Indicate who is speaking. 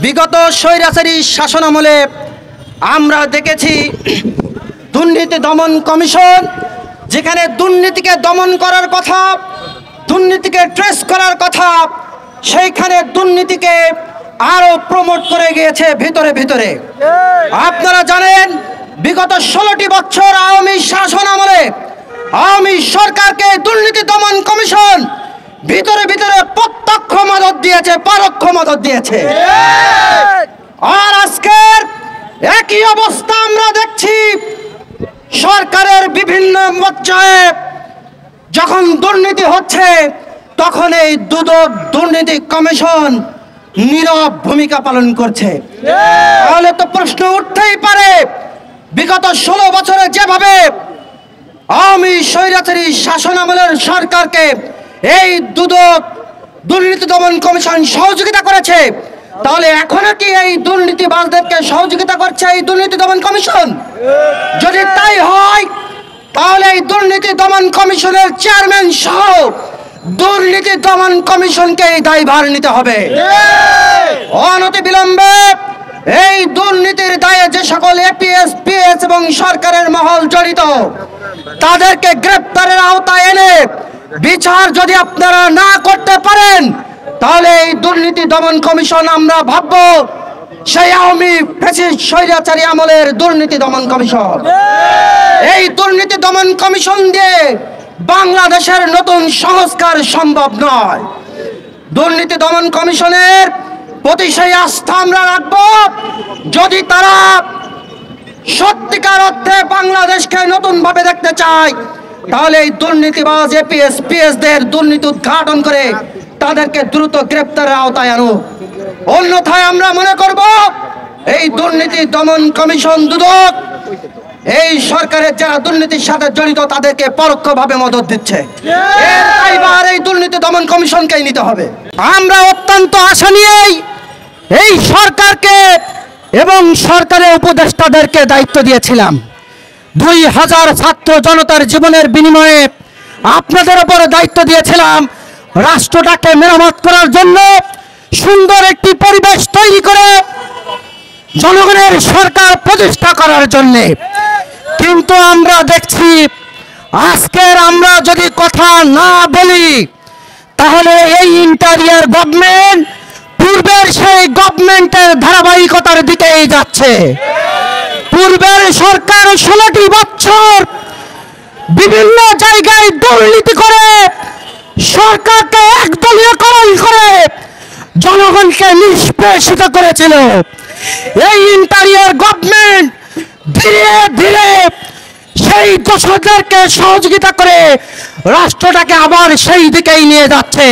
Speaker 1: বিগত স্বৈরাচারী শাসনামলে আমরা দেখেছি দুর্নীতি দমন কমিশন, যেখানে দুর্নীতিকে দমন করার কথা, দুর্নীতিকে ট্রেস করার কথা, সেইখানে দুর্নীতিকে আরো প্রমোট করে গিয়েছে ভিতরে ভিতরে। আপনারা জানেন বিগত 16টি বছর আওয়ামী শাসন আমলে আওয়ামী সরকারকে দুর্নীতি দমন কমিশন ভিতরে ভিতরে প্রত্যক্ষ মদত দিয়েছে, পরোক্ষ মদত দিয়েছে। আর আজকের একই অবস্থা আমরা দেখছি সরকারের বিভিন্ন পর্যায়ে যখন দুর্নীতি হচ্ছে তখন এই দুদক দুর্নীতি কমিশন নীরব ভূমিকা পালন করছে। তাহলে তো প্রশ্ন উঠতেই পারে, বিগত 16 বছরে যেভাবে আওয়ামী স্বৈরাচারী শাসনামলের সরকারকে এই দুদক দুর্নীতি দমন কমিশন সহযোগিতা করেছে, তাহলে এখনো কি এই দুর্নীতিবাজদেরকে সহযোগিতা করছে এই দুর্নীতি দমন কমিশন? যদি তাই হয় তাহলে এই দুর্নীতি দমন কমিশনের চেয়ারম্যান সহ দুর্নীতি দমন কমিশনকে এই দায়ভার নিতে হবে। অনতি বিলম্বে এই দুর্নীতির দায়ে যে সকল এপিএস, পিএস এবং সরকারের মহল জড়িত তাদেরকে গ্রেপ্তারের আওতায় এনে বিচার যদি আপনারা না করতে পারেন তাহলে এই দুর্নীতি দমন কমিশন আমরা ভাববো সেই আওয়ামী ফ্যাসিস্ট স্বৈরাচারী আমলের দুর্নীতি দমন কমিশন। এই দুর্নীতি দমন কমিশন দিয়ে বাংলাদেশের নতুন সংস্কার সম্ভব নয়। দুর্নীতি দমন কমিশনের প্রতি সেই আস্থা আমরা রাখবো যদি তারা সত্যিকার অর্থে বাংলাদেশকে নতুন ভাবে দেখতে চায়, তাহলে এই দুর্নীতিবাজ এপিএস, পিএস দের দুর্নীতি উদ্ঘাটন করে তাদেরকে দ্রুত গ্রেপ্তারের আওতায় আনুক। অন্যথায় আমরা মনে করব এই দুর্নীতি দমন কমিশন দুদক এই সরকারের যারা দুর্নীতির সাথে জড়িত তাদেরকে পরোক্ষভাবে মদত দিচ্ছে। এর দায়ভার এই দুর্নীতি দমন কমিশনকেই নিতে হবে। আমরা অত্যন্ত আশা নিয়েই এই সরকারকে এবং সরকারের উপদেষ্টাদেরকে দায়িত্ব দিয়েছিলাম। 2000 ছাত্র জনতার জীবনের বিনিময়ে আপনাদের উপরে দায়িত্ব দিয়েছিলাম রাষ্ট্রটাকে মেরামত করার জন্য, সুন্দর একটি পরিবেশ তৈরি করে জনগণের সরকার প্রতিষ্ঠা করার জন্য। কিন্তু আমরা দেখছি আজকের আমরা যদি কথা না বলি তাহলে এই ইন্টারিয়ার গভর্নমেন্ট পূর্বের সেই গভর্নমেন্টের ধারাবাহিকতার দিকেই যাচ্ছে। পূর্বের সরকার 16টি বছর বিভিন্ন জায়গায় দুর্নীতি করে সরকারকে একদলীয়করণ করে জনগণকে নিষ্পেষিত করেছিল। এই ইন্টারিয়ার গভর্নমেন্ট ধীরে ধীরে সেই দোষরদেরকে সহযোগিতা করে রাষ্ট্রটাকে আবার সেই দিকেই নিয়ে যাচ্ছে।